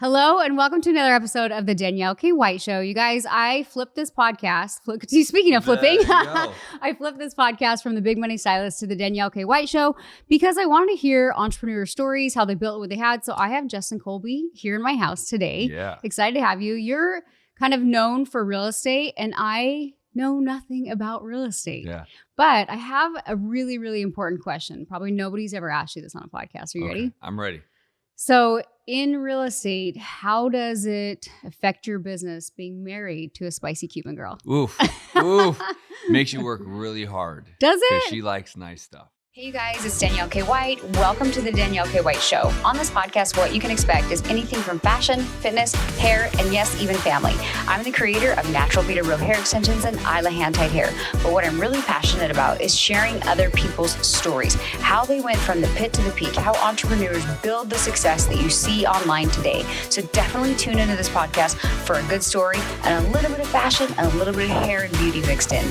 Hello and welcome to another episode of the Danielle K Show. You guys, I flipped this podcast. Speaking of flipping, I flipped this podcast from the Big Money Stylist to the Danielle K Show because I wanted to hear entrepreneur stories, how they built what they had. So I have Justin Colby here in my house today. Yeah. Excited to have you. You're kind of known for real estate and I know nothing about real estate. Yeah. But I have a really, really important question. Probably nobody's ever asked you this on a podcast. Are you ready? I'm ready. So in real estate, how does it affect your business being married to a spicy Cuban girl? Oof. Makes you work really hard. Does it? Because she likes nice stuff. Hey you guys, it's Danielle K. White. Welcome to the Danielle K. White Show. On this podcast, what you can expect is anything from fashion, fitness, hair, and yes, even family. I'm the creator of Natural Vita Real Hair Extensions and Isla Hand-Tied Hair. But what I'm really passionate about is sharing other people's stories, how they went from the pit to the peak, how entrepreneurs build the success that you see online today. So definitely tune into this podcast for a good story and a little bit of fashion and a little bit of hair and beauty mixed in.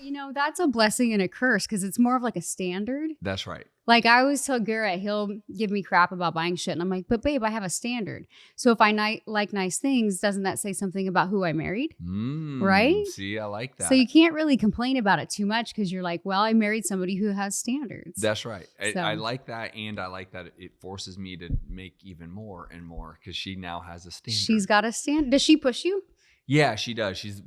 You know, that's a blessing and a curse because it's more of like a standard. That's right. Like I always tell Garrett, he'll give me crap about buying shit. And I'm like, but babe, I have a standard. So if I like nice things, doesn't that say something about who I married? Right? See, I like that. So you can't really complain about it too much because you're like, well, I married somebody who has standards. That's right. I like that. And I like that it forces me to make even more and more because she now has a standard. She's got a standard. Does she push you? Yeah, she does.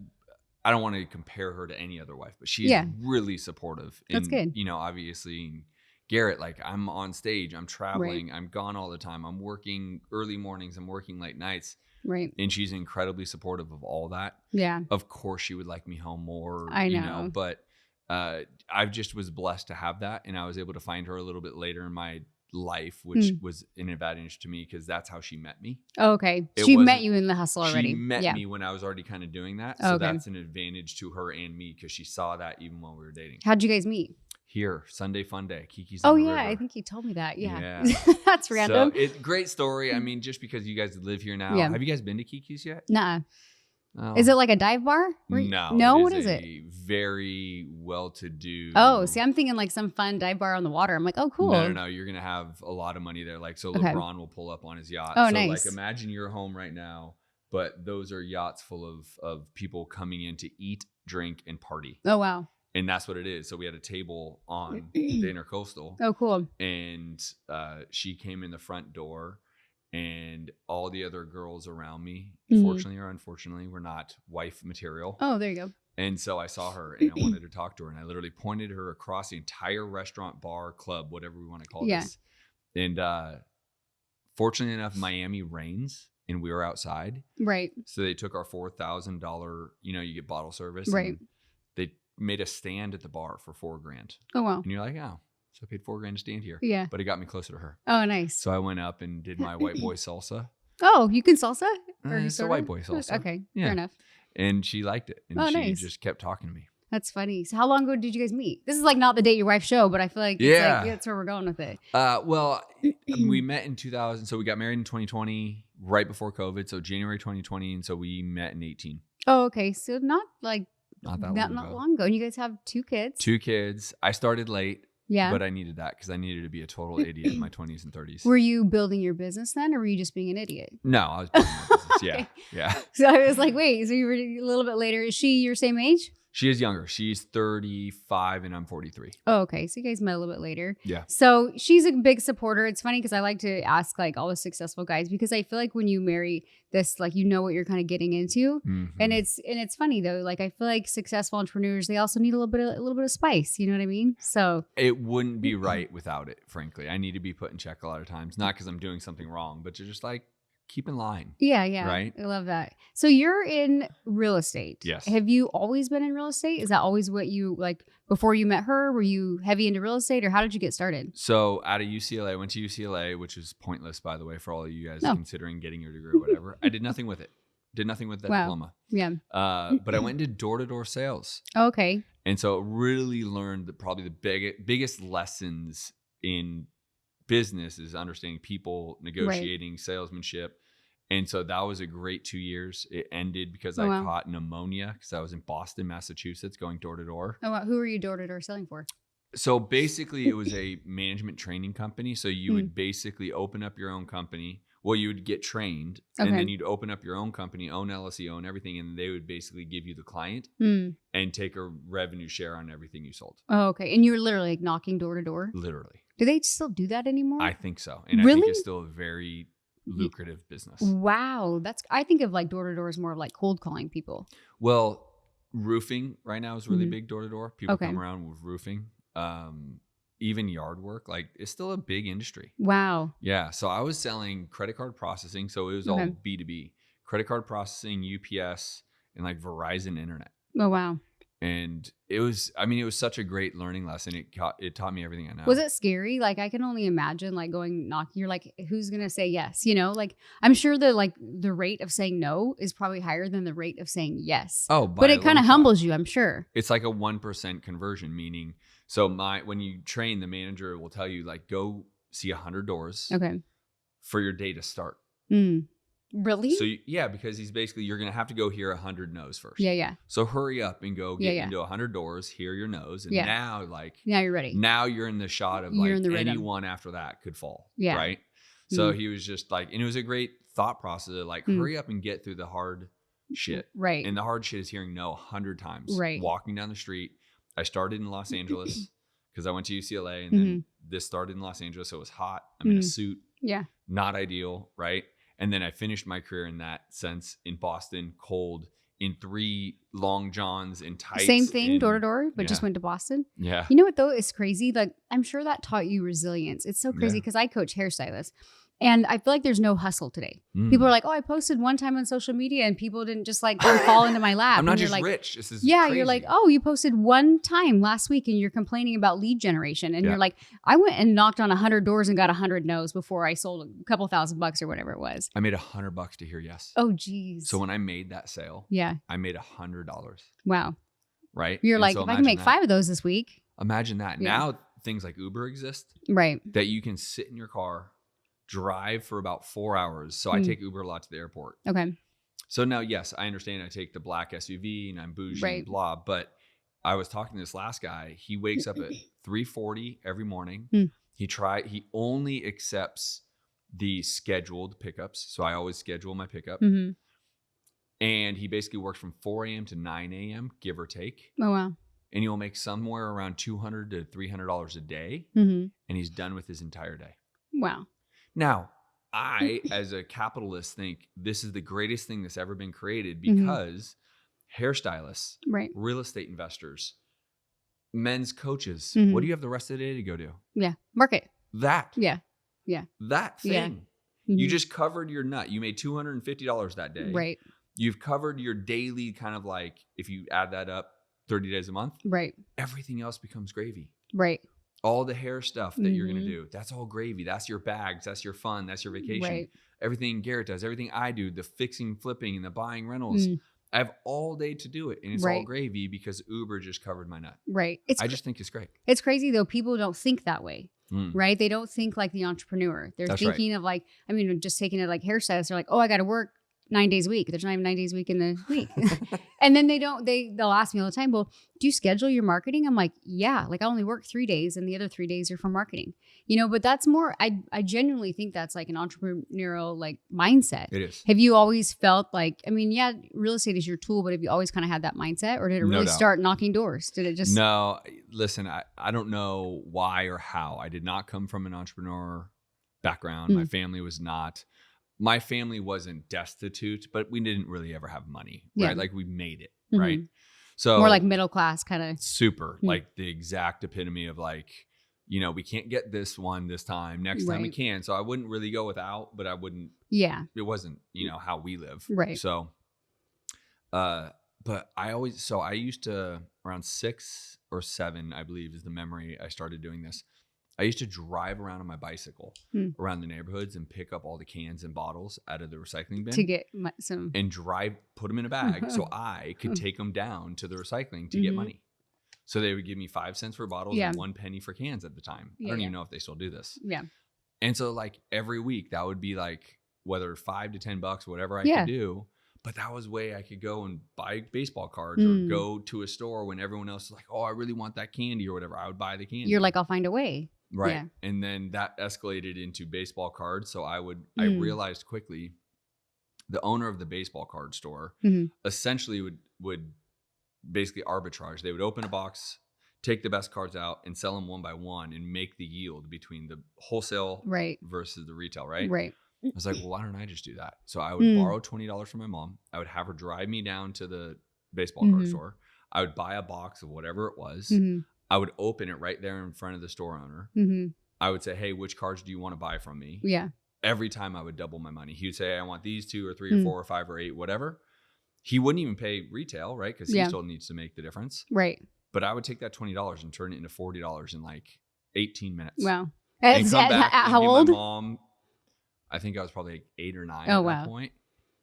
I don't want to compare her to any other wife, but she's really supportive. That's good. You know, obviously, Garrett, like I'm on stage, I'm traveling, I'm gone all the time. I'm working early mornings, I'm working late nights. Right. And she's incredibly supportive of all that. Yeah. Of course, she would like me home more. I know. You know, but I just was blessed to have that. And I was able to find her a little bit later in my life, which was an advantage to me because that's how she met me. Oh, okay. She met you in the hustle already. She met me when I was already kind of doing that. So that's an advantage to her and me because she saw that even while we were dating. How'd you guys meet? Here, Sunday Fun Day, Kiki's. Oh on the yeah, river. I think you told me that. Yeah. That's random. So great story. I mean, just because you guys live here now. Yeah. Have you guys been to Kiki's yet? Nuh-uh. Oh. Is it like a dive bar? No. What is it? Very well-to-do. Oh, see, I'm thinking like some fun dive bar on the water. I'm like, oh, cool. No. You're gonna have a lot of money there. Like, so LeBron will pull up on his yacht. Oh, so, nice. like, imagine you're home right now, but those are yachts full of people coming in to eat, drink, and party. Oh, wow. And that's what it is. So we had a table on the Intercoastal. Oh, cool. And she came in the front door. And all the other girls around me, fortunately or unfortunately, were not wife material. Oh, there you go. And so I saw her and I wanted to talk to her. And I literally pointed her across the entire restaurant, bar, club, whatever we want to call this. And fortunately enough, Miami rains and we were outside. Right. So they took our $4,000, you get bottle service. Right. And they made a stand at the bar for $4,000. Oh, wow. And you're like, oh. So I paid $4,000 to stand here. Yeah. But it got me closer to her. Oh, nice. So I went up and did my white boy salsa. Oh, you can salsa? It's a white boy salsa. Okay, fair enough. And she liked it. And she just kept talking to me. That's funny. So how long ago did you guys meet? This is like not the Date Your Wife show, but I feel like that's where we're going with it. Well, we met in 2000. So we got married in 2020, right before COVID. So January 2020. And so we met in 18. Oh, okay. So not not long ago. And you guys have 2 kids? 2 kids. I started late. Yeah. But I needed that because I needed to be a total idiot in my 20s and 30s. Were you building your business then or were you just being an idiot? No, I was building my business. Okay. Yeah. So I was like, wait, so you were a little bit later. Is she your same age? She is younger. She's 35 and I'm 43. Oh, okay. So you guys met a little bit later. Yeah. So she's a big supporter. It's funny because I like to ask like all the successful guys because I feel like when you marry this, like, you know what you're kind of getting into. Mm-hmm. And it's funny though. Like I feel like successful entrepreneurs, they also need a little bit of spice. You know what I mean? So it wouldn't be right without it, frankly. I need to be put in check a lot of times. Not because I'm doing something wrong, but you're just like, keep in line. Yeah. Right? I love that. So you're in real estate. Yes. Have you always been in real estate? Is that always what you like before you met her? Were you heavy into real estate or how did you get started? So out of UCLA, I went to UCLA, which is pointless, by the way, for all of you guys considering getting your degree or whatever. I did nothing with it. Did nothing with that diploma. Yeah. But I went into door-to-door sales. Okay. And so really learned probably the biggest lessons in business is understanding people, negotiating, salesmanship. And so that was a great 2 years. It ended because I caught pneumonia because I was in Boston, Massachusetts, going door to door. Oh, wow. Who were you door to door selling for? So basically it was a management training company. So you would basically open up your own company. Well, you would get trained and then you'd open up your own company, own LLC, own everything. And they would basically give you the client and take a revenue share on everything you sold. Oh, okay. And you were literally like knocking door to door? Literally. Do they still do that anymore? I think so. And really? I think it's still a very lucrative business. Wow. I think of like door to door as more of like cold calling people. Well, roofing right now is really big door to door. People come around with roofing. Even yard work, like it's still a big industry. Wow. Yeah. So I was selling credit card processing. So it was all B2B, credit card processing, UPS, and like Verizon internet. Oh, wow. And it was such a great learning lesson. It taught me everything I know. Was it scary? Like I can only imagine like going knocking. You're like, who's going to say yes? You know, like I'm sure the rate of saying no is probably higher than the rate of saying yes. Oh, but it kind of humbles you, I'm sure. It's like a 1% conversion, meaning so when you train, the manager will tell you like, go see 100 doors for your day to start. Really? So because he's basically, you're going to have to go hear 100 no's first. Yeah. So hurry up and go get into 100 doors, hear your no's. And now you're ready. Now you're in the shot of like anyone after that could fall. Yeah. Right. So he was just like, and it was a great thought process of like, hurry up and get through the hard shit. Right. And the hard shit is hearing no 100 times. Right. Walking down the street. I started in Los Angeles because I went to UCLA and then this started in Los Angeles. So it was hot. I'm in a suit. Yeah. Not ideal. Right. And then I finished my career in that sense in Boston, cold, in 3 long johns and tights. Same thing, door to door, but just went to Boston. Yeah. You know what though? It's crazy. Like I'm sure that taught you resilience. It's so crazy because I coach hairstylists. And I feel like there's no hustle today. People are like, oh, I posted one time on social media and people didn't just like fall into my lap. I'm not and just like, rich. This is crazy. You're like, oh, you posted one time last week and you're complaining about lead generation. And you're like, I went and knocked on 100 doors and got 100 no's before I sold a couple $1,000 or whatever it was. I made $100 to hear yes. Oh, geez. So when I made that sale, I made $100. Wow. Right? You're like, if I can make 5 of those this week. Imagine that. Now things like Uber exist. Right. That you can sit in your car, drive for about 4 hours. So I take Uber a lot to the airport. Okay. So now, yes, I understand I take the black SUV and I'm bougie and blah, but I was talking to this last guy. He wakes up at 3:40 every morning. He only accepts the scheduled pickups. So I always schedule my pickup. And he basically works from 4 a.m. to 9 a.m., give or take. Oh, wow. And he'll make somewhere around $200 to $300 a day. And he's done with his entire day. Wow. Now, I, as a capitalist, think this is the greatest thing that's ever been created because hairstylists, real estate investors, men's coaches, what do you have the rest of the day to go do? Yeah. Market. That. Yeah. That thing. You just covered your nut. You made $250 that day. Right. You've covered your daily kind of like, if you add that up, 30 days a month. Right. Everything else becomes gravy. Right. All the hair stuff that you're going to do, that's all gravy. That's your bags. That's your fun. That's your vacation. Right. Everything Garrett does, everything I do, the fixing, flipping, and the buying rentals. I have all day to do it. And it's all gravy because Uber just covered my nut. Right. I just think it's great. It's crazy though. People don't think that way. Right. They don't think like the entrepreneur. They're thinking of like, I mean, just taking it like hairstylists. They're like, oh, I got to work 9 days a week. There's not even 9 days a week in the week. And then they'll ask me all the time, well, do you schedule your marketing? I'm like, yeah, like I only work 3 days and the other 3 days are for marketing, but that's more, I genuinely think that's like an entrepreneurial like mindset. It is. Have you always felt like, I mean, yeah, real estate is your tool, but have you always kind of had that mindset or did it really start knocking doors? Did it just? No, listen, I don't know why or how. I did not come from an entrepreneur background. My family was not. My family wasn't destitute, but we didn't really ever have money, right? Like we made it, right? So more like middle class kind of. Super, like the exact epitome of like, we can't get this one this time. Next time we can. So I wouldn't really go without, but I wouldn't. Yeah. It wasn't, how we live. Right. So, but I used to around 6 or 7, I believe is the memory I started doing this. I used to drive around on my bicycle around the neighborhoods and pick up all the cans and bottles out of the recycling bin to get some and put them in a bag so I could take them down to the recycling to get money. So they would give me 5 cents for bottles and 1 penny for cans at the time. I don't even know if they still do this. Yeah. And so like every week that would be like whether $5 to $10, whatever I could do. But that was a way I could go and buy baseball cards or go to a store when everyone else is like, oh, I really want that candy or whatever. I would buy the candy. You're like, I'll find a way. Right. Yeah. And then that escalated into baseball cards. So I realized quickly the owner of the baseball card store essentially would basically arbitrage. They would open a box, take the best cards out and sell them one by one and make the yield between the wholesale versus the retail. Right. Right. I was like, well, why don't I just do that? So I would borrow $20 from my mom. I would have her drive me down to the baseball card store. I would buy a box of whatever it was. I would open it right there in front of the store owner. I would say, hey, which cards do you want to buy from me? Yeah. Every time I would double my money. He would say, I want these 2 or 3 or 4 or 5 or 8, whatever. He wouldn't even pay retail, right? Because he still needs to make the difference. Right. But I would take that $20 and turn it into $40 in like 18 minutes. Wow. And come back and how give old? my mom, I think I was probably like 8 or 9 at that point.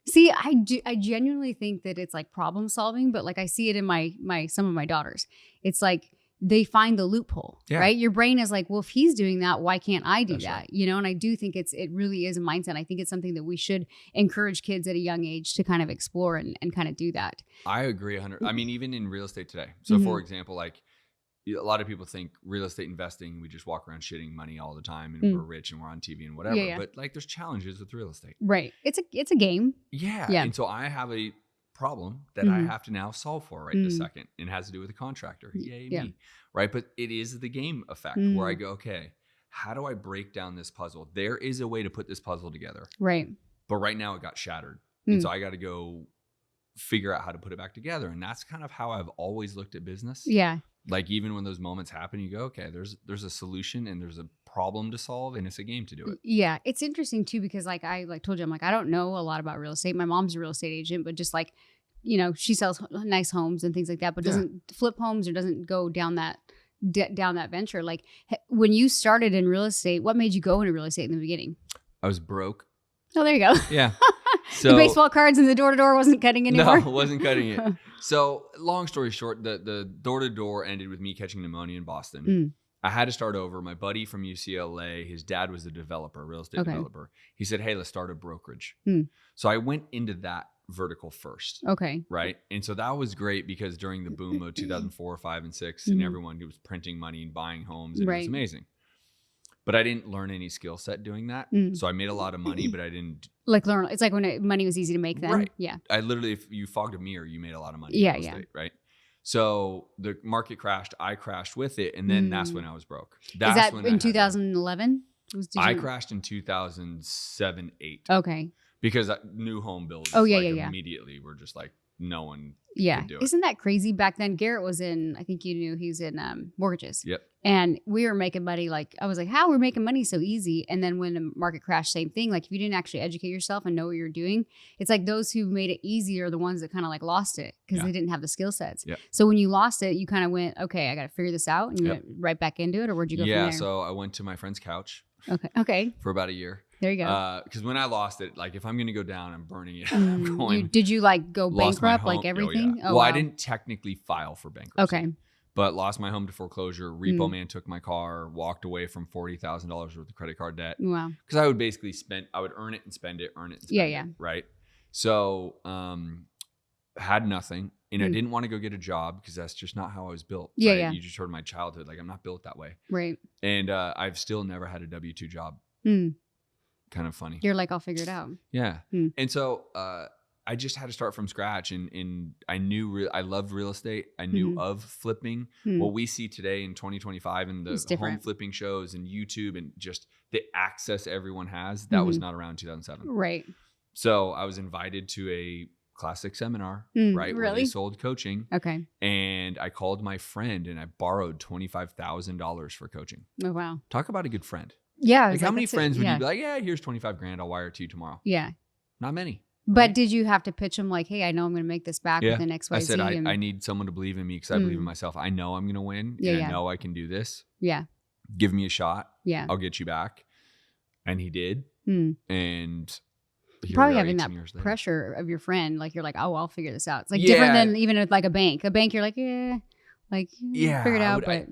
See, I genuinely think that it's like problem solving, but like I see it in some of my daughters. It's like they find the loophole, right? Your brain is like, well, if he's doing that, why can't I do that? Right. You know, and I do think it really is a mindset. I think it's something that we should encourage kids at a young age to kind of explore and kind of do that. I agree 100. I mean, even in real estate today. So for example, like a lot of people think real estate investing, we just walk around shitting money all the time and we're rich and we're on TV and whatever. Yeah. But like there's challenges with real estate. Right. It's a game. Yeah. And so I have a problem that I have to now solve for right this second. And it has to do with a contractor. Yay me. Right. But it is the game effect where I go, okay, how do I break down this puzzle? There is a way to put this puzzle together. Right. But right now it got shattered. And so I got to go figure out how to put it back together. And that's kind of how I've always looked at business. Yeah. Like even when those moments happen, you go, okay, there's a solution and there's a problem to solve and it's a game to do it. Yeah. It's interesting too, because like I told you, I'm like, I don't know a lot about real estate. My mom's a real estate agent, but just like, you know, she sells nice homes and things like that, but doesn't flip homes or doesn't go down that venture. Like when you started in real estate, what made you go into real estate in the beginning? I was broke. Oh, there you go. Yeah. So the baseball cards and the door-to-door wasn't cutting anymore? No, it wasn't cutting it. So long story short, the door-to-door ended with me catching pneumonia in Boston. I had to start over. My buddy from UCLA, his dad was a developer, real estate developer. He said, hey, let's start a brokerage. So I went into that vertical first. Okay. Right. And so that was great because during the boom of 2004, 5, and 6, and everyone was printing money and buying homes, and it was amazing. But I didn't learn any skill set doing that. So I made a lot of money, but I didn't like learn. It's like when money was easy to make then. Right. Yeah. I literally, if you fogged a mirror, you made a lot of money. In real estate, right. So the market crashed. I crashed with it. And then that's when I was broke. That's Is that when in 2011? I crashed in 2007, 8. Okay. Because new home builds immediately were just like, no one could do it. Isn't that crazy? Back then, Garrett was in, I think you knew he was in mortgages. Yep. And we were making money like, I was like, how we're making money so easy? And then when the market crashed, same thing. Like if you didn't actually educate yourself and know what you're doing, it's like those who made it easy are the ones that kind of like lost it because they didn't have the skill sets. Yep. So when you lost it, you kind of went, okay, I got to figure this out. And you went right back into it, or where'd you go from there? Yeah, so I went to my friend's couch. Okay. For about a year. There you go. Because when I lost it, like if I'm going to go down, I'm burning it. Did you like go bankrupt, like everything? Oh, I didn't technically file for bankruptcy. Okay. But lost my home to foreclosure. Repo man took my car, walked away from $40,000 worth of credit card debt. Wow. Because I would basically I would earn it and spend it, earn it and spend it. Right. So had nothing. And I didn't want to go get a job because that's just not how I was built. Yeah, right? yeah. You just heard my childhood. Like I'm not built that way. Right. And I've still never had a W-2 job. Kind of funny. You're like, I'll figure it out. Yeah. And so I just had to start from scratch. And I knew I loved real estate. I knew of flipping. What we see today in 2025 and the home flipping shows and YouTube and just the access everyone has, that was not around in 2007. Right. So I was invited to a classic seminar, right? Where they sold coaching. Okay. And I called my friend and I borrowed $25,000 for coaching. Oh, wow. Talk about a good friend. Yeah. Like how many friends would you be like, yeah, here's $25,000. I'll wire it to you tomorrow. Yeah. Not many. But right? Did you have to pitch them like, hey, I know I'm going to make this back within XYZ? I said, I need someone to believe in me because I believe in myself. I know I'm going to win. I know I can do this. Yeah. Give me a shot. Yeah. I'll get you back. And he did. And probably having that pressure of your friend, like you're like, oh, I'll figure this out. It's like different than even with like a bank. A bank, you're like, figure it out. But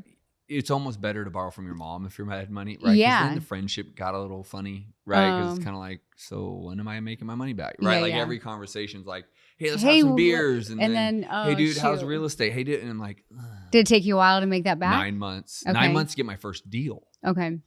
it's almost better to borrow from your mom if you had money, right? Yeah. Because then the friendship got a little funny, right? Because it's kind of like, so when am I making my money back, right? Like every conversation's like, hey, let's have some beers, and then hey, dude, how's real estate? Hey, dude, and I'm like, ugh. Did it take you a while to make that back? 9 months. Okay. 9 months to get my first deal. Okay.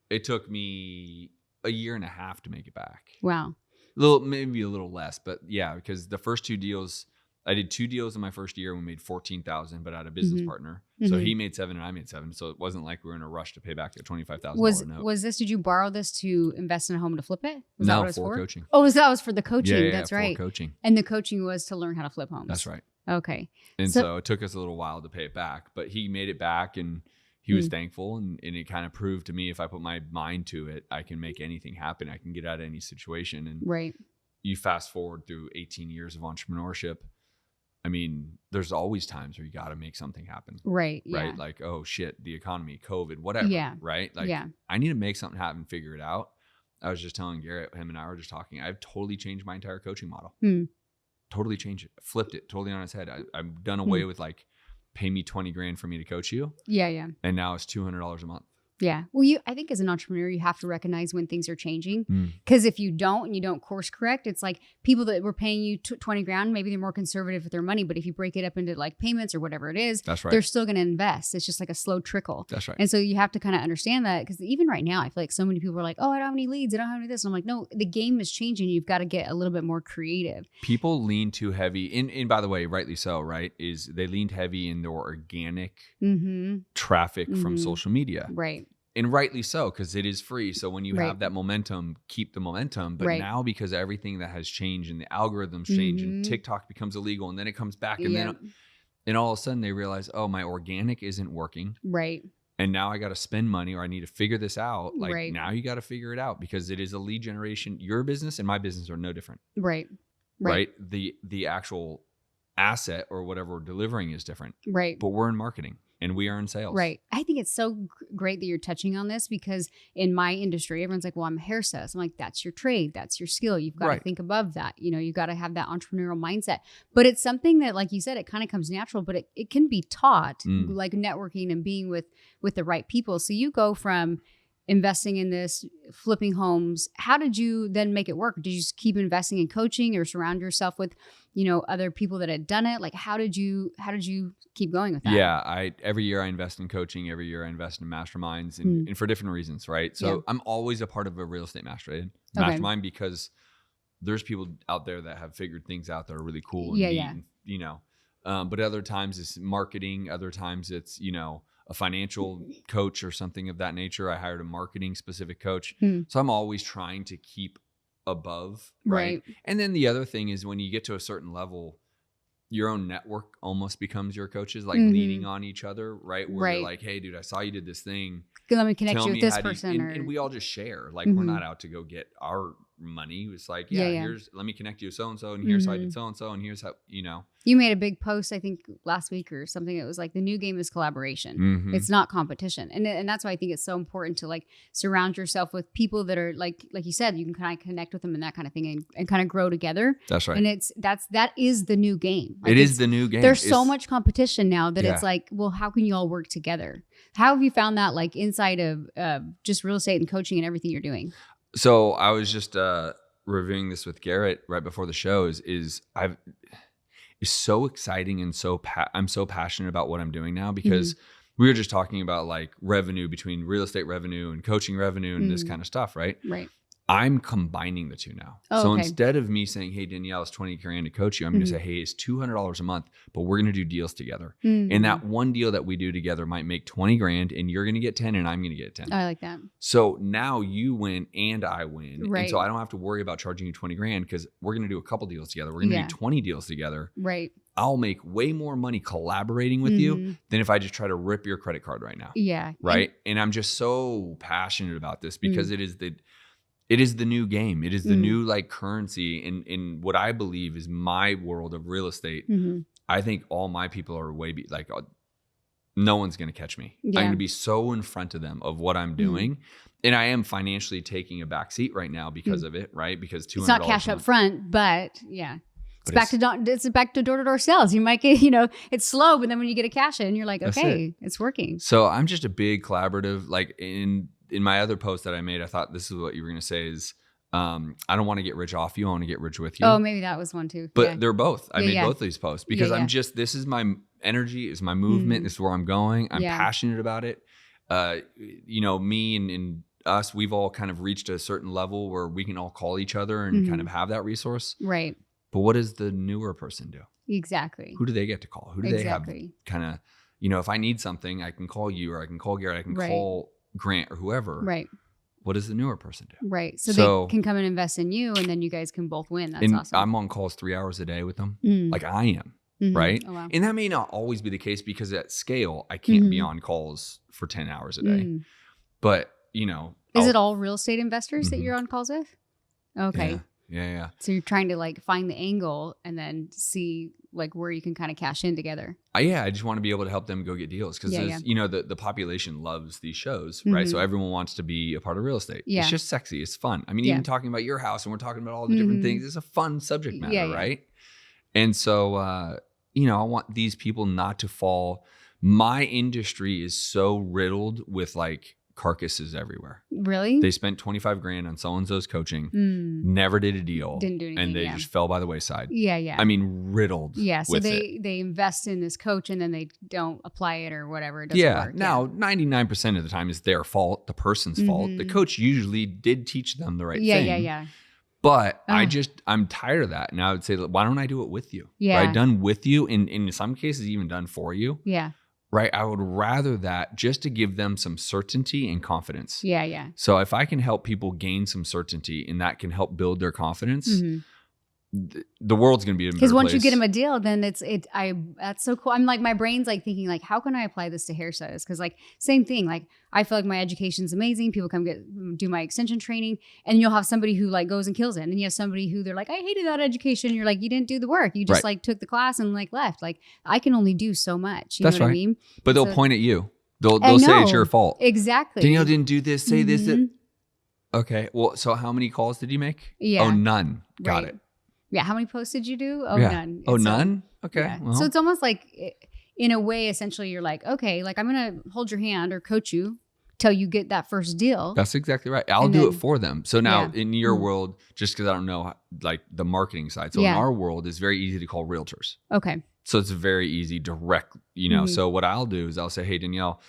It took me a year and a half to make it back. Wow. Maybe a little less, but yeah, because the first 2 deals. I did 2 deals in my first year. We made $14,000, but I had a business partner. So he made 7 and I made 7. So it wasn't like we were in a rush to pay back a $25,000 note. Did you borrow this to invest in a home to flip it? Was that what it was for? Coaching. Oh, that was for the coaching. Yeah, that's right. For coaching. And the coaching was to learn how to flip homes. That's right. Okay. And so it took us a little while to pay it back, but he made it back and he was thankful. And it kind of proved to me, if I put my mind to it, I can make anything happen. I can get out of any situation. And you fast forward through 18 years of entrepreneurship. I mean, there's always times where you got to make something happen. Right. Yeah. Right. Like, oh shit, the economy, COVID, whatever. Yeah. Right. Like, I need to make something happen, figure it out. I was just telling Garrett, him and I were just talking. I've totally changed my entire coaching model. Totally changed it. Flipped it totally on its head. I've done away with like, pay me 20 grand for me to coach you. Yeah. Yeah. And now it's $200 a month. Yeah. Well, I think as an entrepreneur, you have to recognize when things are changing. Because if you don't and you don't course correct, it's like people that were paying you 20 grand, maybe they're more conservative with their money. But if you break it up into like payments or whatever it is, that's right. They're still going to invest. It's just like a slow trickle. That's right. And so you have to kind of understand that, because even right now, I feel like so many people are like, oh, I don't have any leads. I don't have any this. And I'm like, no, the game is changing. You've got to get a little bit more creative. People lean too heavy. And by the way, rightly so, right? Is they leaned heavy in their organic traffic from social media. Right. And rightly so, because it is free. So when you have that momentum, keep the momentum. But now, because everything that has changed and the algorithms change and TikTok becomes illegal and then it comes back and then all of a sudden they realize, oh, my organic isn't working. Right. And now I got to spend money, or I need to figure this out. Like now you got to figure it out, because it is a lead generation. Your business and my business are no different. Right. Right. The actual asset or whatever we're delivering is different. Right. But we're in marketing. And we are in sales. Right. I think it's so great that you're touching on this, because in my industry, everyone's like, well, I'm a hairstylist. I'm like, that's your trade. That's your skill. You've got to think above that. You've got to have that entrepreneurial mindset. But it's something that, like you said, it kind of comes natural, but it can be taught, like networking and being with the right people. So you go from investing in this, flipping homes. How did you then make it work? Did you just keep investing in coaching, or surround yourself with, other people that had done it? Like, how did you keep going with that? Yeah. Every year I invest in coaching. Every year I invest in masterminds, and for different reasons. Right. So I'm always a part of a real estate mastermind, because there's people out there that have figured things out that are really cool. And neat, but other times it's marketing. Other times it's, a financial coach or something of that nature. I hired a marketing specific coach. So I'm always trying to keep above. Right. And then the other thing is, when you get to a certain level, your own network almost becomes your coaches, like leaning on each other. Right. Where you're like, hey dude, I saw you did this thing. Let me connect you with this person. And we all just share. Like we're not out to go get our money. It's like, let me connect you with so-and-so, and here's how I did so-and-so, and here's how, You made a big post, I think last week or something. It was like, the new game is collaboration. It's not competition. And that's why I think it's so important to like surround yourself with people that are like you said, you can kind of connect with them and that kind of thing, and kind of grow together. That's right. And that is the new game. Like it is the new game. There's so much competition now that it's like, well, how can you all work together? How have you found that, like inside of just real estate and coaching and everything you're doing? So I was just reviewing this with Garrett right before the show. It's so exciting, and I'm so passionate about what I'm doing now, because we were just talking about like revenue between real estate revenue and coaching revenue and this kind of stuff, right? Right. I'm combining the two now. So instead of me saying, hey, Danielle, it's 20 grand to coach you, I'm going to say, hey, it's $200 a month, but we're going to do deals together. And that one deal that we do together might make 20 grand, and you're going to get 10 and I'm going to get 10. I like that. So now you win and I win. Right. And so I don't have to worry about charging you 20 grand, because we're going to do a couple deals together. We're going to do 20 deals together. Right. I'll make way more money collaborating with you than if I just try to rip your credit card right now. Yeah. Right. And I'm just so passionate about this, because it is the new game. It is the new like currency in what I believe is my world of real estate. I think all my people are no one's going to catch me. I'm going to be so in front of them of what I'm doing. And I am financially taking a back seat right now because of it, right? Because $200 it's not cash up front, but It's back to door-to-door sales. You might get, it's slow, but then when you get a cash in, you're like, okay, it's working. So I'm just a big collaborative. Like in my other post that I made, I thought this is what you were going to say is, I don't want to get rich off you. I want to get rich with you. Oh, maybe that was one too. But they're both. I made both of these posts because this is my energy, is my movement. This is where I'm going. I'm passionate about it. Me and us, we've all kind of reached a certain level where we can all call each other and kind of have that resource. Right. But what does the newer person do? Exactly. Who do they get to call? Who do they have kind of, if I need something, I can call you or I can call Garrett, I can call Grant or whoever. Right. What does the newer person do? Right. So they can come and invest in you and then you guys can both win. That's awesome. I'm on calls 3 hours a day with them. Like I am. Right. Oh, wow. And that may not always be the case because at scale, I can't be on calls for 10 hours a day. But, Is it all real estate investors that you're on calls with? Okay. Yeah. So you're trying to find the angle and then see where you can kind of cash in together. I just want to be able to help them go get deals because the population loves these shows, right? So everyone wants to be a part of real estate. Yeah. It's just sexy. It's fun. I mean, even talking about your house and we're talking about all the different things, it's a fun subject matter, right? And so, I want these people not to fall. My industry is so riddled with carcasses everywhere. Really? They spent $25,000 on so-and-so's coaching, never did a deal. Didn't do anything. And they just fell by the wayside. Yeah. I mean, riddled. Yeah. So they invest in this coach and then they don't apply it or whatever. It doesn't work. Now, 99% of the time is their fault, the person's fault. The coach usually did teach them the right thing. Yeah. But I'm tired of that. And I would say, why don't I do it with you? Yeah. Right? Done with you. In some cases, even done for you. Yeah. Right. I would rather that just to give them some certainty and confidence. Yeah. So if I can help people gain some certainty and that can help build their confidence, the world's going to be a better place. Because once you get them a deal, then that's so cool. I'm my brain's thinking how can I apply this to hairstylists? Because same thing. I feel like my education's amazing. People come do my extension training and you'll have somebody who goes and kills it. And then you have somebody who they're like, I hated that education. You're like, you didn't do the work. You just took the class and left. I can only do so much. You know what I mean? But they'll point at you. They'll say it's your fault. Exactly. Danielle didn't do this, say this. Okay. Well, so how many calls did you make? Yeah. Oh, none. Got it. Yeah. How many posts did you do? Oh, none. Oh, none? Okay. Yeah. Well. So it's almost in a way, essentially, you're okay, I'm going to hold your hand or coach you till you get that first deal. That's exactly right. I'll do it for them. So now in your world, just because I don't know the marketing side. So in our world, it's very easy to call realtors. Okay. So it's very easy, direct, So what I'll do is I'll say, hey, Danielle,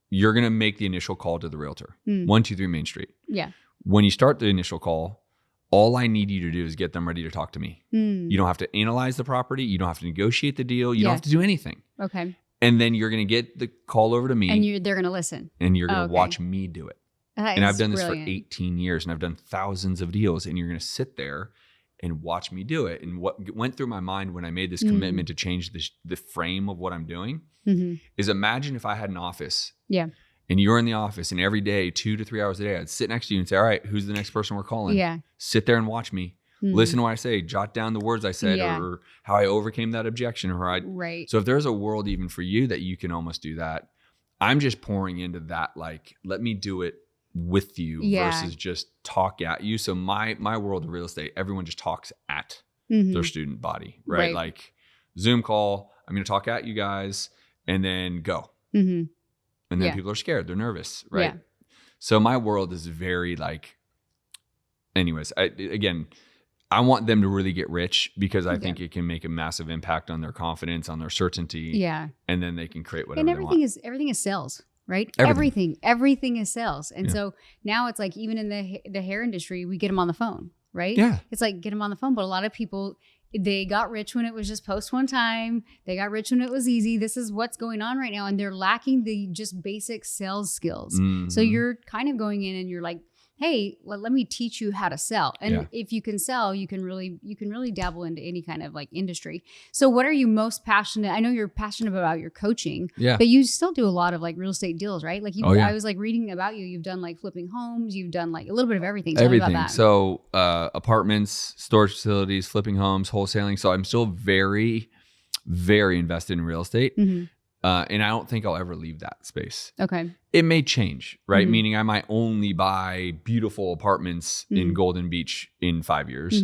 you're going to make the initial call to the realtor. 123 Main Street. Yeah. When you start the initial call, all I need you to do is get them ready to talk to me. You don't have to analyze the property. You don't have to negotiate the deal. You don't have to do anything. Okay. And then you're going to get the call over to me. And they're going to listen. And you're going to watch me do it. And I've done this brilliant. for 18 years and I've done thousands of deals. And you're going to sit there and watch me do it. And what went through my mind when I made this commitment to change the frame of what I'm doing is imagine if I had an office. Yeah. And you're in the office and every day, 2 to 3 hours a day, I'd sit next to you and say, all right, who's the next person we're calling? Yeah. Sit there and watch me. Listen to what I say. Jot down the words I said or how I overcame that objection. Right. So if there's a world even for you that you can almost do that, I'm just pouring into that. Let me do it with you versus just talk at you. So my world of real estate, everyone just talks at their student body, right? Zoom call, I'm going to talk at you guys and then go. And then people are scared. They're nervous, right? Yeah. So my world is very anyways, I want them to really get rich because I think it can make a massive impact on their confidence, on their certainty. Yeah. And then they can create whatever they want. And everything is sales, right? Everything is sales. And so now it's even in the hair industry, we get them on the phone, right? Yeah. It's get them on the phone. But a lot of people, they got rich when it was just post one time. They got rich when it was easy. This is what's going on right now. And they're lacking the just basic sales skills. So you're kind of going in and you're hey, let me teach you how to sell. And if you can sell, you can really dabble into any kind of industry. So what are you most passionate? I know you're passionate about your coaching, but you still do a lot of real estate deals, right? I was reading about you. You've done flipping homes. You've done a little bit of everything. Tell me about that. So apartments, storage facilities, flipping homes, wholesaling. So I'm still very, very invested in real estate. And I don't think I'll ever leave that space. Okay. It may change, right? Meaning I might only buy beautiful apartments in Golden Beach in 5 years.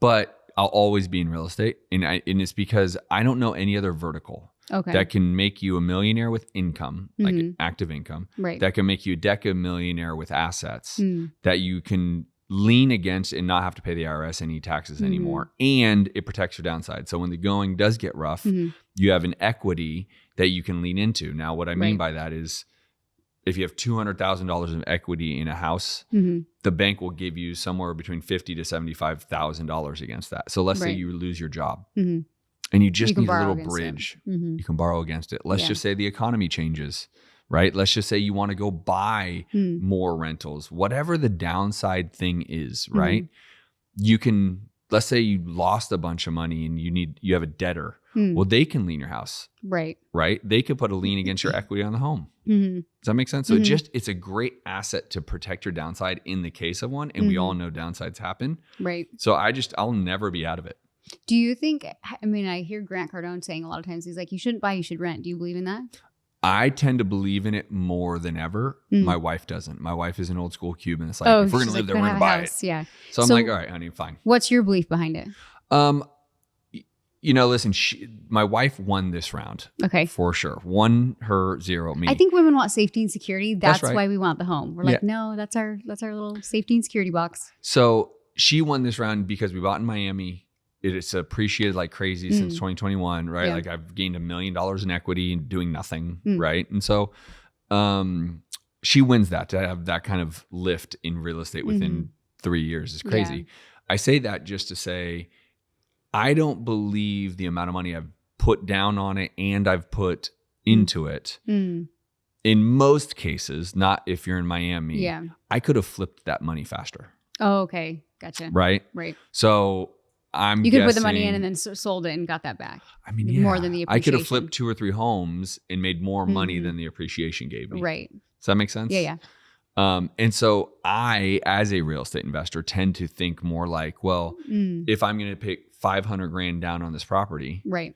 But I'll always be in real estate. And it's because I don't know any other vertical that can make you a millionaire with income, like active income, that can make you a decamillionaire with assets, that you can lean against and not have to pay the IRS any taxes anymore. And it protects your downside. So when the going does get rough, you have an equity that you can lean into. Now, what I mean by that is if you have $200,000 of equity in a house, the bank will give you somewhere between $50,000 to $75,000 against that. So let's say you lose your job and you just need a little bridge. You can borrow against it. Let's just say the economy changes. Right? Let's just say you want to go buy more rentals, whatever the downside thing is, right? You can, let's say you lost a bunch of money and you have a debtor. Well, they can lien your house. Right? They could put a lien against your equity on the home. Does that make sense? So it's a great asset to protect your downside in the case of one. And we all know downsides happen. Right. So I'll never be out of it. Do you think, I mean, I hear Grant Cardone saying a lot of times, he's like, you shouldn't buy, you should rent. Do you believe in that? I tend to believe in it more than ever. My wife doesn't. My wife is an old school Cuban. It's like, if we're going to live there, we're going to buy it. Yeah. So I'm like, all right, honey, fine. What's your belief behind it? Listen, my wife won this round. Okay. For sure. Won her 0, me. I think women want safety and security. That's right. Why we want the home. We're like, no, that's our little safety and security box. So she won this round because we bought in Miami. It's appreciated like crazy since 2021, right? Yeah. Like I've gained $1 million in equity and doing nothing, right? And so she wins that, to have that kind of lift in real estate within 3 years is crazy. Yeah. I say that just to say, I don't believe the amount of money I've put down on it and I've put into it. In most cases, not if you're in Miami, I could have flipped that money faster. Oh, okay. Gotcha. Right? So you could put the money in and then sold it and got that back. I mean, more than the appreciation. I could have flipped 2 or 3 homes and made more money than the appreciation gave me. Right. Does that make sense? Yeah. And so I, as a real estate investor, tend to think more like, well, if I'm going to pay $500,000 down on this property, right?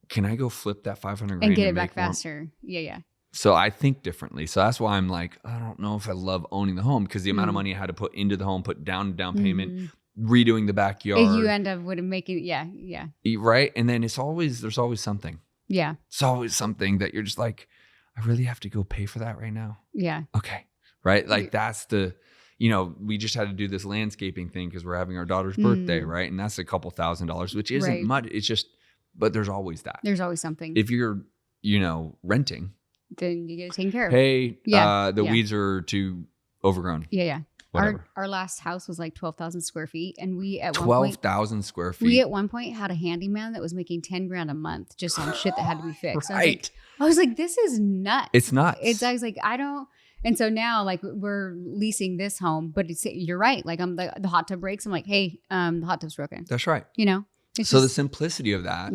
Can I go flip that $500,000 and get it back faster? Yeah. So I think differently. So that's why I'm like, I don't know if I love owning the home, because the amount of money I had to put into the home, put down payment, redoing the backyard. You end up with making, right? And then there's always something. Yeah. It's always something that you're just like, I really have to go pay for that right now. Yeah. Okay. Right? Like that's we just had to do this landscaping thing because we're having our daughter's birthday, right? And that's a couple $1,000s, which isn't much. It's just, but there's always that. There's always something. If you're, renting, then you get it taken care of. Hey, the weeds are too overgrown. Yeah. Our last house was like 12,000 square feet. And we at 12,000 square feet. We at one point had a handyman that was making $10,000 a month just on shit that had to be fixed. Right. I was like, this is nuts. It's nuts. I was like, I don't. And so now like we're leasing this home, but you're right. Like the hot tub breaks. I'm like, hey, the hot tub's broken. That's right. So the simplicity of that,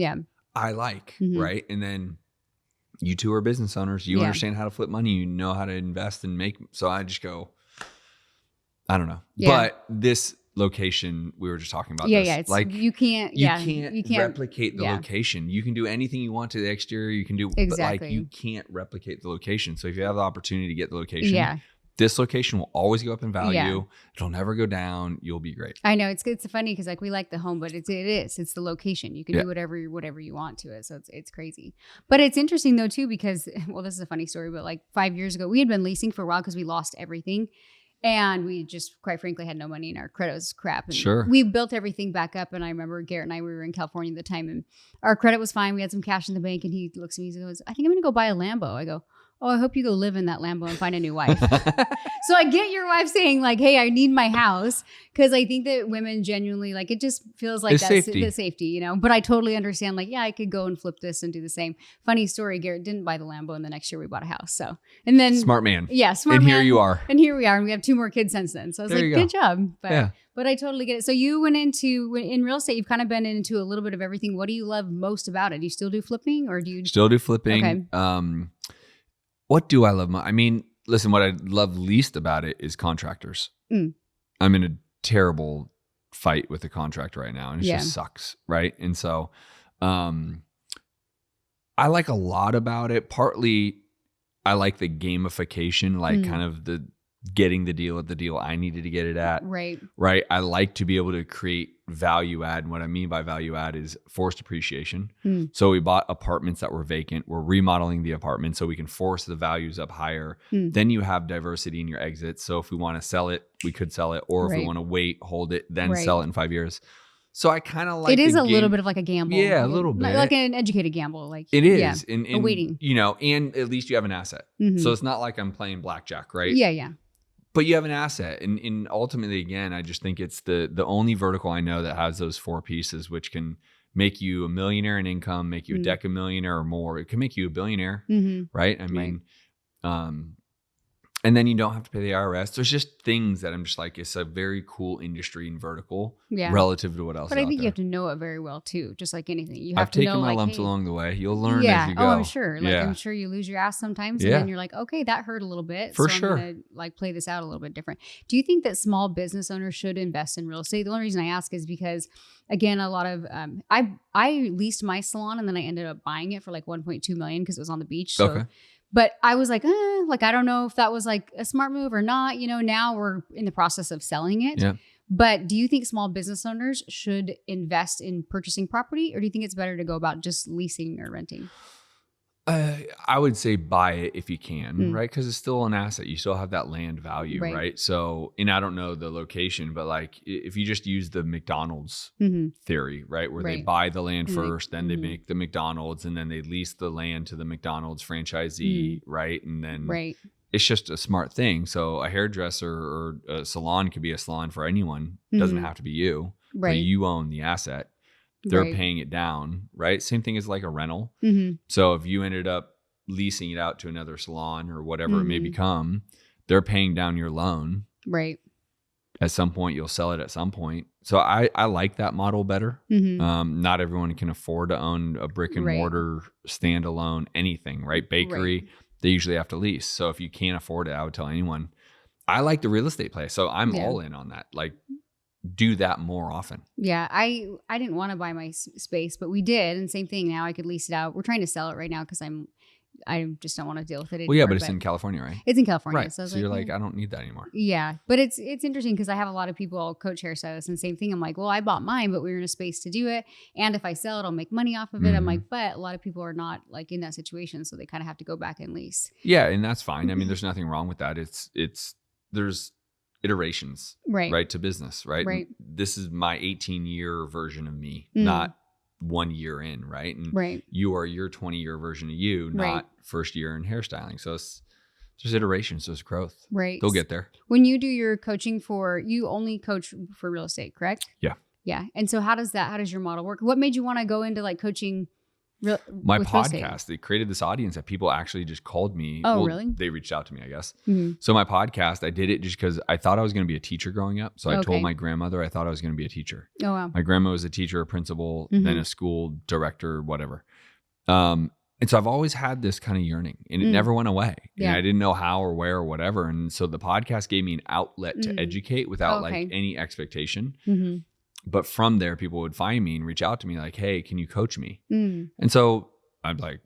I like, right? And then you two are business owners. You understand how to flip money. You know how to invest and make. So I just go, I don't know. Yeah. But this location, we were just talking about this. It's like you can't replicate the location. You can do anything you want to the exterior. You can do, but like you can't replicate the location. So if you have the opportunity to get the location, this location will always go up in value. Yeah. It'll never go down. You'll be great. I know it's funny because like we like the home, but it's the location. You can do whatever you want to it. So it's crazy. But it's interesting though too, because this is a funny story, but like 5 years ago, we had been leasing for a while because we lost everything. And we just, quite frankly, had no money and our credit was crap. And we built everything back up. And I remember Garrett and I, we were in California at the time and our credit was fine. We had some cash in the bank and he looks at me and he goes, I think I'm going to go buy a Lambo. I go, oh, I hope you go live in that Lambo and find a new wife. So I get your wife saying like, hey, I need my house. Because I think that women genuinely, like, it just feels like that's the safety, But I totally understand, like, I could go and flip this and do the same. Funny story, Garrett didn't buy the Lambo and the next year we bought a house. So, and then. Smart man. Yeah, smart man. And here you are. And here we are. And we have 2 more kids since then. So I was good job. But I totally get it. So you went in real estate, you've kind of been into a little bit of everything. What do you love most about it? Do you still do flipping or do you? Still do flipping. Okay. What do I love? Listen, what I love least about it is contractors. I'm in a terrible fight with the contractor right now and it just sucks. Right. And so, I like a lot about it. Partly I like the gamification, like kind of the getting the deal at the deal I needed to get it at. Right. I like to be able to create value add. And what I mean by value add is forced appreciation. So we bought apartments that were vacant. We're remodeling the apartment so we can force the values up higher. Then you have diversity in your exits. So if we want to sell it, we could sell it. Or if we want to wait, hold it, then sell it in 5 years. So I kind of like it is a little bit of like a gamble. Yeah, a little bit. Like an educated gamble. Like it is. Yeah, and waiting. You know, and at least you have an asset. So it's not like I'm playing blackjack, right? Yeah. But you have an asset. And ultimately, again, I just think it's the only vertical I know that has those 4 pieces, which can make you a millionaire in income, make you a decamillionaire or more. It can make you a billionaire, right? I mean, and then you don't have to pay the IRS. There's just things that I'm just like, it's a very cool industry and vertical relative to what else. But I think you have to know it very well too, just like anything. You have to know. I've taken my lumps along the way. You'll learn as you go. Oh, I'm sure. Like I'm sure you lose your ass sometimes, and then you're like, okay, that hurt a little bit. For so sure. I'm gonna like play this out a little bit different. Do you think that small business owners should invest in real estate? The only reason I ask is because, again, a lot of I leased my salon and then I ended up buying it for like 1.2 million because it was on the beach. So. But I was like, I don't know if that was like a smart move or not. You know, now we're in the process of selling it. Yeah. But do you think small business owners should invest in purchasing property, or do you think it's better to go about just leasing or renting? I would say buy it if you can, right? Because it's still an asset. You still have that land value, right? So, and I don't know the location, but like if you just use the McDonald's theory, right? Where they buy the land first, then they make the McDonald's, and then they lease the land to the McDonald's franchisee, right? And then it's just a smart thing. So a hairdresser or a salon could be a salon for anyone. It doesn't have to be you. Right. You own the asset. They're paying it down, right? Same thing as like a rental. So if you ended up leasing it out to another salon or whatever it may become, they're paying down your loan. Right. At some point, you'll sell it at some point. So I like that model better. Not everyone can afford to own a brick and mortar standalone anything, right? Bakery, they usually have to lease. So if you can't afford it, I would tell anyone, I like the real estate play. So I'm all in on that. Like, do that more often. Yeah. I didn't want to buy my space, but we did. And same thing. Now I could lease it out. We're trying to sell it right now because I just don't want to deal with it anymore. Well, yeah, but it's in California, right? It's in California. Right. So you're like, I don't need that anymore. Yeah. But it's interesting because I have a lot of people, I'll coach hairstylists, and same thing. I'm like, well, I bought mine, but we were in a space to do it. And if I sell it, I'll make money off of it. I'm like, but a lot of people are not like in that situation. So they kind of have to go back and lease. Yeah. And that's fine. I mean, there's nothing wrong with that. There's iterations, right, to business, right? This is my 18-year version of me, not 1 year in, right? And you are your 20-year version of you, not first year in hairstyling. So it's just iterations, so it's growth. Right. They'll get there. When you do your coaching you only coach for real estate, correct? Yeah. Yeah. And so how does your model work? What made you want to go into like coaching? My podcast, they created this audience that people actually just called me. Oh, really? They reached out to me, I guess. So my podcast, I did it just because I thought I was going to be a teacher growing up. So I told my grandmother I thought I was going to be a teacher. Oh, wow. My grandma was a teacher, a principal, then a school director, whatever. And so I've always had this kind of yearning, and it never went away. Yeah. And I didn't know how or where or whatever. And so the podcast gave me an outlet to educate without like any expectation. But from there, people would find me and reach out to me like, hey, can you coach me? And so I'm like,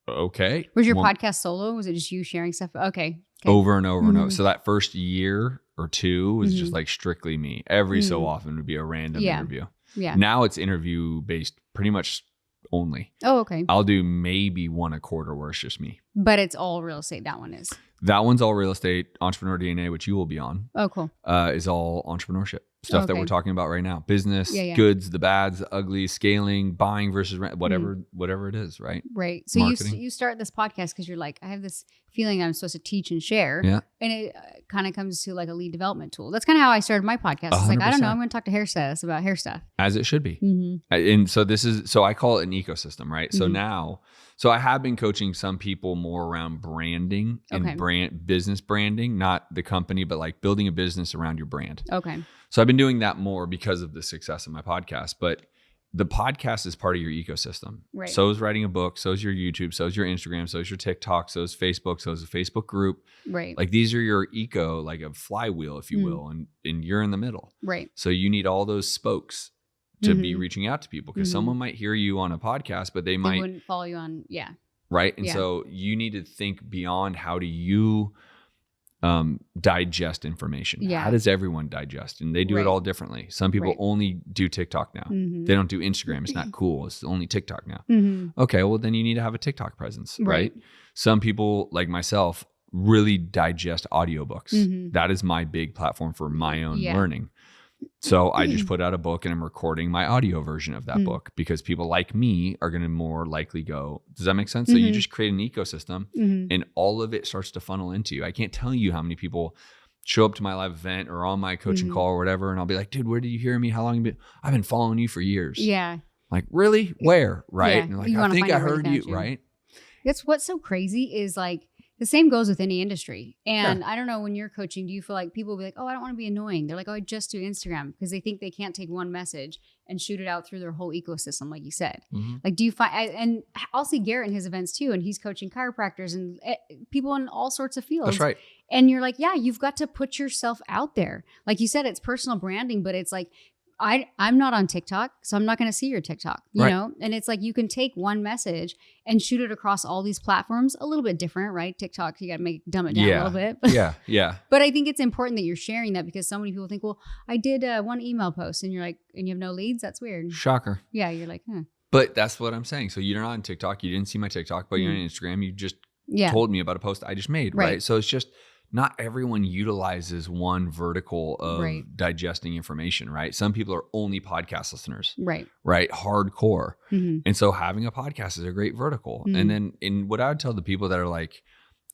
okay. Was your podcast solo? Was it just you sharing stuff? Okay. Over and over and over. So that first year or two was just like strictly me. Every so often would be a random interview. Yeah. Now it's interview based pretty much only. Oh, okay. I'll do maybe one a quarter where it's just me. But it's all real estate. That one is. That one's all real estate. Entrepreneur DNA, which you will be on. Oh, cool. Is all entrepreneurship. Stuff that we're talking about right now. Business, goods, the bads, the ugly, scaling, buying versus rent, whatever it is, right? Right. So you start this podcast because you're like, I have this feeling I'm supposed to teach and share. Yeah. And it kind of comes to like a lead development tool. That's kind of how I started my podcast. It's like, I don't know, I'm going to talk to hairstylists about hair stuff. As it should be. And so I call it an ecosystem, right? So I have been coaching some people more around branding and business branding, not the company, but like building a business around your brand. Okay. So I've been doing that more because of the success of my podcast, but the podcast is part of your ecosystem. Right. So is writing a book, so is your YouTube, so is your Instagram, so is your TikTok, so is Facebook, so is a Facebook group. Right. Like these are your like a flywheel, if you will, and you're in the middle. Right. So you need all those spokes to be reaching out to people because someone might hear you on a podcast, but they wouldn't follow you on. Yeah. Right. And so you need to think beyond how do you digest information. Yeah. How does everyone digest? And they do it all differently. Some people only do TikTok now. They don't do Instagram. It's not cool. It's only TikTok now. Okay, well then you need to have a TikTok presence, right? Some people like myself really digest audiobooks. That is my big platform for my own learning. So I just put out a book and I'm recording my audio version of that book because people like me are going to more likely go. Does that make sense? So you just create an ecosystem and all of it starts to funnel into you. I can't tell you how many people show up to my live event or on my coaching call or whatever. And I'll be like, dude, where did you hear me? How long have you been? I've been following you for years. Yeah. Like, really? Where? Right. Yeah. And like, I think I heard you. Right. That's what's so crazy is like, the same goes with any industry. And I don't know, when you're coaching, do you feel like people will be like, oh, I don't want to be annoying. They're like, oh, I just do Instagram because they think they can't take one message and shoot it out through their whole ecosystem, like you said. Like, do you find, and I'll see Garrett in his events too, and he's coaching chiropractors and people in all sorts of fields. That's right. And you're like, yeah, you've got to put yourself out there. Like you said, it's personal branding, but it's like, I'm not on TikTok, so I'm not going to see your TikTok, you know? And it's like, you can take one message and shoot it across all these platforms, a little bit different, right? TikTok, you got to dumb it down a little bit. Yeah. But I think it's important that you're sharing that because so many people think, well, I did one email post and you're like, and you have no leads? That's weird. Shocker. Yeah. You're like, But that's what I'm saying. So you're not on TikTok. You didn't see my TikTok, but you're on Instagram. You just told me about a post I just made, right? So it's just, not everyone utilizes one vertical of digesting information, right? Some people are only podcast listeners, right? Hardcore. And so having a podcast is a great vertical. And then what I would tell the people that are like,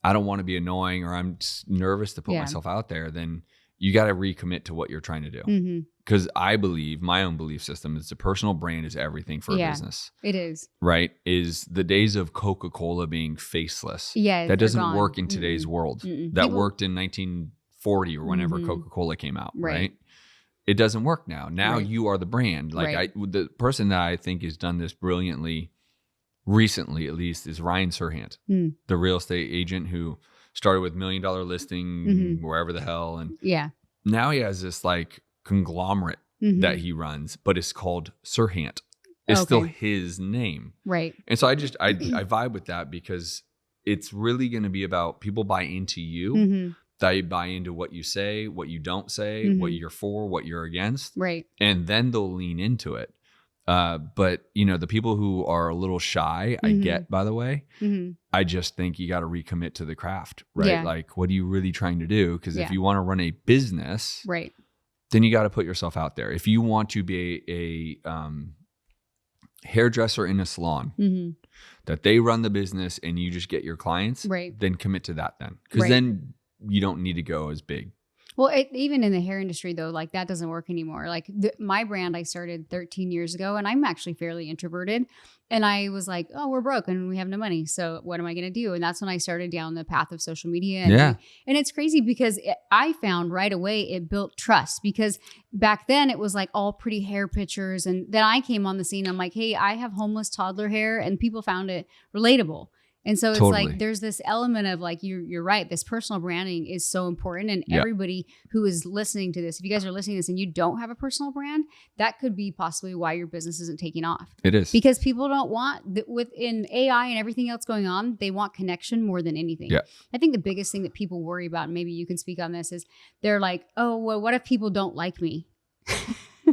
I don't want to be annoying or I'm just nervous to put myself out there, then you got to recommit to what you're trying to do. Because I believe, my own belief system is the personal brand is everything for a business. It is. Right? Is the days of Coca-Cola being faceless. Yeah. That doesn't work in today's world. That worked in 1940 or whenever Coca-Cola came out, right? It doesn't work now. Now you are the brand. Like the person that I think has done this brilliantly recently, at least, is Ryan Serhant, the real estate agent who started with $1 million listing wherever the hell. And now he has this like conglomerate that he runs, but it's called Serhant. It's still his name. Right. And so I vibe with that because it's really going to be about people buy into you. They buy into what you say, what you don't say, what you're for, what you're against. Right. And then they'll lean into it. But the people who are a little shy, I get, by the way, I just think you got to recommit to the craft, right? Yeah. Like, what are you really trying to do? Because if you want to run a business, then you got to put yourself out there. If you want to be a hairdresser in a salon, that they run the business and you just get your clients, then commit to that then. Because then you don't need to go as big. Well, even in the hair industry, though, like that doesn't work anymore. Like my brand, I started 13 years ago and I'm actually fairly introverted. And I was like, oh, we're broke and we have no money. So what am I going to do? And that's when I started down the path of social media. And it's crazy because I found right away it built trust because back then it was like all pretty hair pictures. And then I came on the scene. I'm like, hey, I have homeless toddler hair, and people found it relatable. And so it's like, there's this element of like, you're right. This personal branding is so important. And everybody who is listening to this, if you guys are listening to this and you don't have a personal brand, that could be possibly why your business isn't taking off. It is. Because people don't want, within AI and everything else going on, they want connection more than anything. Yeah. I think the biggest thing that people worry about, and maybe you can speak on this, is they're like, oh, well, what if people don't like me?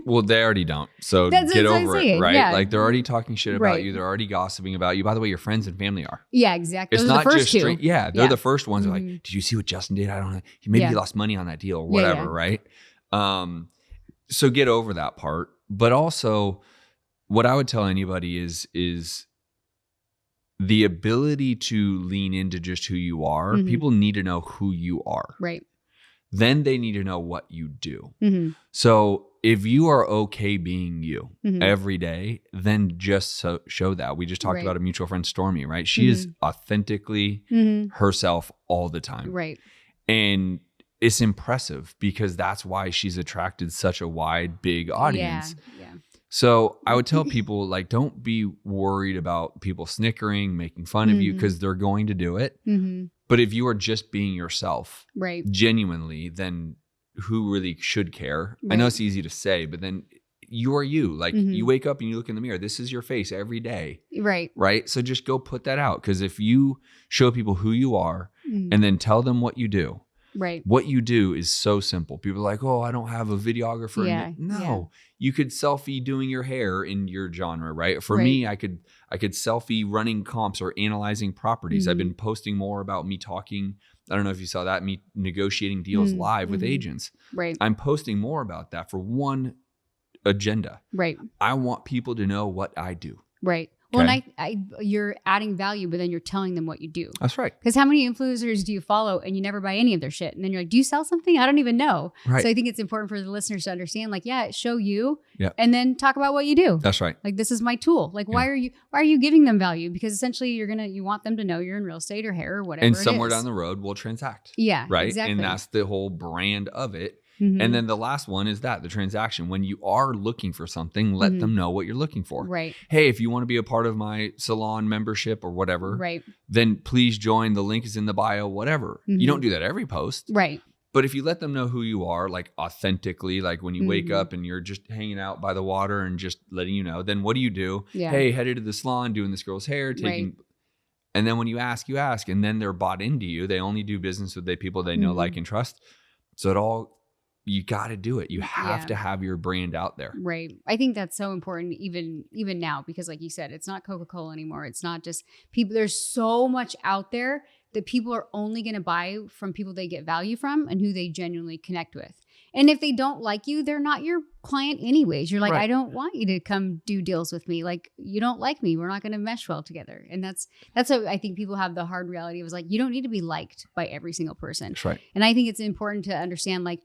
Well, they already don't. So get over it, right? Yeah. Like they're already talking shit about you. They're already gossiping about you. By the way, your friends and family are. Yeah, exactly. It's not just straight. Yeah, they're the first ones. They're like, did you see what Justin did? I don't know. Maybe he lost money on that deal or whatever, right? So get over that part. But also, what I would tell anybody is the ability to lean into just who you are. People need to know who you are. Right. Then they need to know what you do. So if you are okay being you every day, then just show that. We just talked about a mutual friend, Stormy, right? She is authentically herself all the time. Right. And it's impressive because that's why she's attracted such a wide, big audience. Yeah. So I would tell people, like, don't be worried about people snickering, making fun of you, because they're going to do it. But if you are just being yourself, genuinely, then who really should care? I know it's easy to say, but then you are you. Like you wake up and you look in the mirror. This is your face every day. Right. So just go put that out. Because if you show people who you are and then tell them what you do, Right. What you do is so simple. People are like, oh, I don't have a videographer. Yeah. No, you could selfie doing your hair in your genre, right? For me, I could selfie running comps or analyzing properties. I've been posting more about me talking. I don't know if you saw that, me negotiating deals live with agents. Right. I'm posting more about that for one agenda. Right. I want people to know what I do. Right. Well, and you're adding value, but then you're telling them what you do. That's right. Because how many influencers do you follow and you never buy any of their shit? And then you're like, do you sell something? I don't even know. Right. So I think it's important for the listeners to understand, like, show you and then talk about what you do. That's right. Like, this is my tool. Like, why are you giving them value? Because essentially you want them to know you're in real estate or hair or whatever. And somewhere down the road we'll transact. Yeah. Right. Exactly. And that's the whole brand of it. And then the last one is the transaction. When you are looking for something, let them know what you're looking for. Right. Hey, if you want to be a part of my salon membership or whatever, then please join. The link is in the bio, whatever. You don't do that every post. Right. But if you let them know who you are, like authentically, like when you wake up and you're just hanging out by the water and just letting you know, then what do? Yeah. Hey, headed to the salon, doing this girl's hair, taking... And then when you ask, and then they're bought into you. They only do business with the people they know, like, and trust. So you got to do it. You have to have your brand out there. Right. I think that's so important even now, because like you said, it's not Coca-Cola anymore. It's not just people. There's so much out there that people are only going to buy from people they get value from and who they genuinely connect with. And if they don't like you, they're not your client anyways. You're like, I don't want you to come do deals with me. Like, you don't like me. We're not going to mesh well together. And that's what I think people have the hard reality of, is like, you don't need to be liked by every single person. That's right. And I think it's important to understand, like,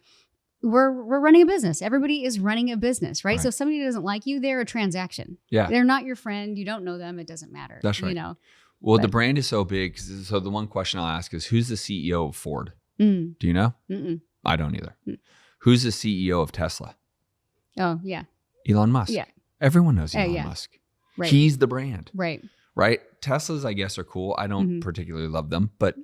we're running a business. Everybody is running a business, right? So if somebody doesn't like you, they're a transaction. Yeah. They're not your friend. You don't know them. It doesn't matter. That's right. You know? Well, the brand is so big. So the one question I'll ask is, who's the CEO of Ford? Do you know? I don't either. Who's the CEO of Tesla? Oh, yeah. Elon Musk. Yeah. Everyone knows Elon Musk. Right. He's the brand. Right. Right? Teslas, I guess, are cool. I don't particularly love them, but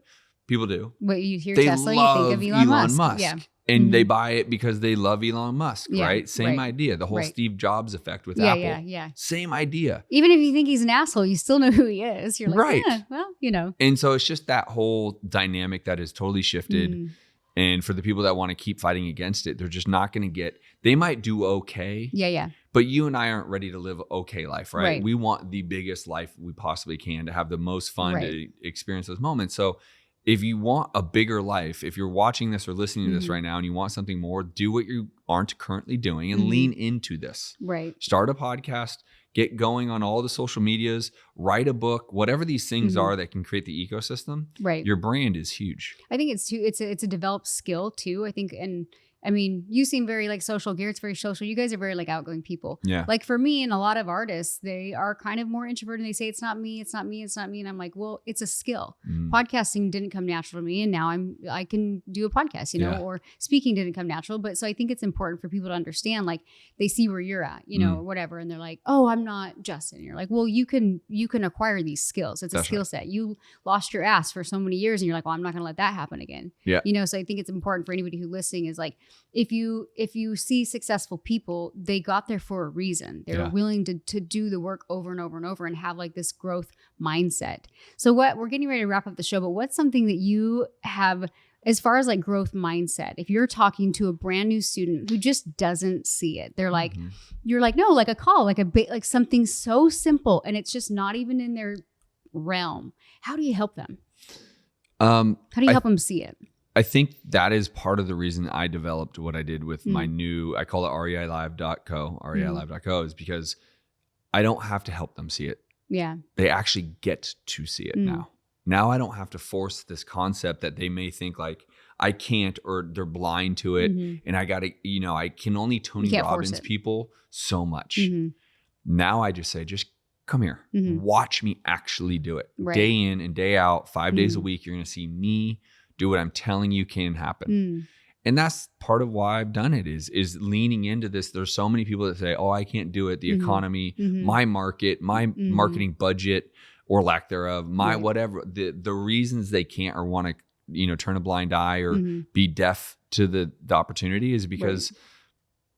people do. When you hear They Tesla, love you think of Elon Musk. Yeah. And they buy it because they love Elon Musk, right? Same idea. The whole Steve Jobs effect with Apple. Yeah. Same idea. Even if you think he's an asshole, you still know who he is. You're like, well, you know. And so it's just that whole dynamic that has totally shifted. And for the people that want to keep fighting against it, they're just not going to they might do okay. Yeah. But you and I aren't ready to live okay life, right? We want the biggest life we possibly can, to have the most fun, to experience those moments. So if you want a bigger life, if you're watching this or listening to this right now and you want something more, do what you aren't currently doing and lean into this. Right. Start a podcast, get going on all the social medias, write a book, whatever these things are that can create the ecosystem. Right. Your brand is huge. I think it's a developed skill too. I think, and I mean, you seem very like social. Garrett's very social. You guys are very like outgoing people. Yeah. Like for me and a lot of artists, they are kind of more introverted. And they say, it's not me. It's not me. It's not me. And I'm like, well, it's a skill. Podcasting didn't come natural to me. And now I can do a podcast, you know, or speaking didn't come natural. But so I think it's important for people to understand, like, they see where you're at, you know, or whatever. And they're like, oh, I'm not Justin. And you're like, well, you can acquire these skills. It's a skill set. You lost your ass for so many years and you're like, well, I'm not going to let that happen again. Yeah. You know, so I think it's important for anybody who's listening is like, if you see successful people, they got there for a reason. They were willing to do the work over and over and over and have like this growth mindset. So we're getting ready to wrap up the show, but what's something that you have as far as like growth mindset? If you're talking to a brand new student who just doesn't see it, they're like, you're like, no, like a call, like like something so simple and it's just not even in their realm. How do you help them? How do you help them see it? I think that is part of the reason I developed what I did with my new, I call it reilive.co. reilive.co is because I don't have to help them see it. Yeah. They actually get to see it now. Now I don't have to force this concept that they may think like I can't, or they're blind to it. And I got to, you know, I can only Tony Robbins people so much. Now I just say, just come here, watch me actually do it. Day in and day out, 5 days a week, you're going to see me do what I'm telling you can happen. And that's part of why I've done it is leaning into this. There's so many people that say, oh, I can't do it. The economy, my market, my marketing budget or lack thereof, my whatever, the reasons they can't or want to, you know, turn a blind eye or be deaf to the opportunity is because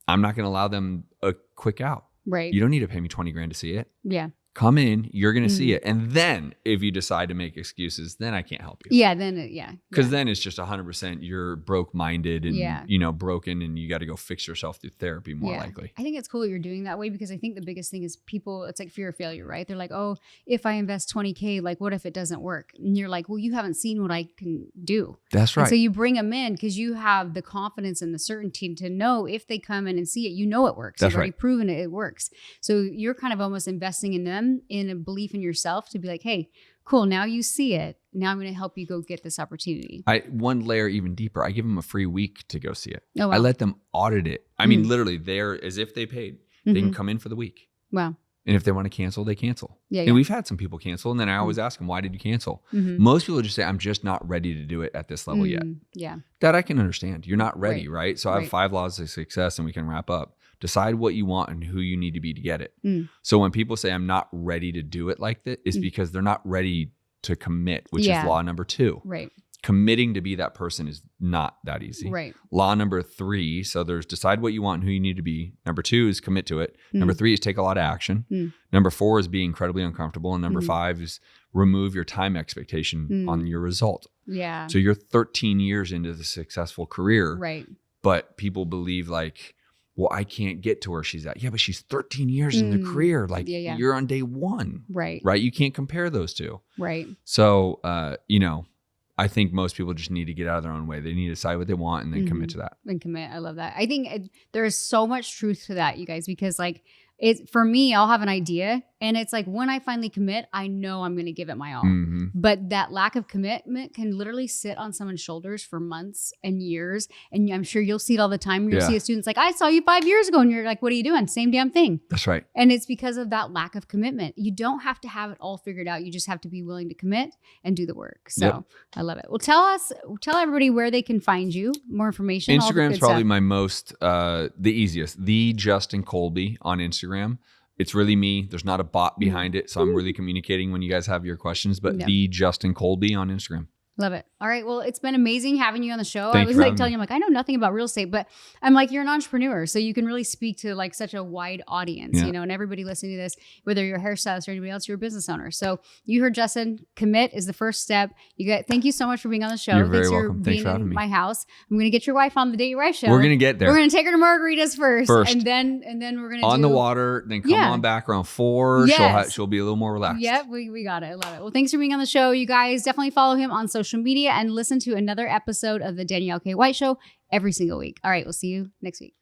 I'm not going to allow them a quick out. Right. You don't need to pay me 20 grand to see it. Yeah. Come in, you're going to see it. And then if you decide to make excuses, then I can't help you. Yeah. Then, Because then it's just 100% you're broke-minded and, broken, and you got to go fix yourself through therapy more likely. I think it's cool that you're doing that way, because I think the biggest thing is people, it's like fear of failure, right? They're like, oh, if I invest $20K, like what if it doesn't work? And you're like, well, you haven't seen what I can do. That's right. And so you bring them in because you have the confidence and the certainty to know if they come in and see it, you know it works. That's You've already proven it works. So you're kind of almost investing in them in a belief in yourself to be like, hey, cool, now you see it. Now I'm going to help you go get this opportunity. One layer even deeper, I give them a free week to go see it. Oh, wow. I let them audit it. I mean, literally, they're as if they paid. They can come in for the week. Wow. And if they want to cancel, they cancel. Yeah, and we've had some people cancel. And then I always ask them, why did you cancel? Most people just say, I'm just not ready to do it at this level yet. Yeah. That I can understand. You're not ready, right? So I have 5 laws of success, and we can wrap up. Decide what you want and who you need to be to get it. So when people say, I'm not ready to do it like that, it's because they're not ready to commit, which is law number 2. Right. Committing to be that person is not that easy. Right. Law number 3. So there's decide what you want and who you need to be. Number 2 is commit to it. Number 3 is take a lot of action. Number 4 is be incredibly uncomfortable. And number 5 is remove your time expectation on your result. Yeah. So you're 13 years into the successful career. Right. But people believe like, well, I can't get to where she's at. Yeah, but she's 13 years in the career. Like you're on day 1. Right. Right. You can't compare those two. Right. So, I think most people just need to get out of their own way. They need to decide what they want and then commit to that. And commit. I love that. I think there is so much truth to that, you guys, because like for me, I'll have an idea, and it's like when I finally commit, I know I'm going to give it my all. But that lack of commitment can literally sit on someone's shoulders for months and years. And I'm sure you'll see it all the time. You'll see a student's like, I saw you 5 years ago. And you're like, what are you doing? Same damn thing. That's right. And it's because of that lack of commitment. You don't have to have it all figured out. You just have to be willing to commit and do the work. So I love it. Well, tell everybody where they can find you, more information. Instagram's probably my most, the easiest. The Justin Colby on Instagram. It's really me. There's not a bot behind it. So I'm really communicating when you guys have your questions, but the Justin Colby on Instagram. Love it. All right. Well, it's been amazing having you on the show. Thank I was like telling you, I'm like, I know nothing about real estate, but I'm like, you're an entrepreneur. So you can really speak to like such a wide audience, and everybody listening to this, whether you're a hairstylist or anybody else, you're a business owner. So you heard Justin, commit is the first step. Thank you so much for being on the show. You're very welcome. Thanks for having me. My house. I'm going to get your wife on the Date Right show. We're going to get there. We're going to take her to margaritas first. And then we're going to on the water, then come on back around 4. Yes. She'll be a little more relaxed. Yep. We got it. I love it. Well, thanks for being on the show. You guys definitely follow him on social media and listen to another episode of the Danielle K. White Show every single week. All right. We'll see you next week.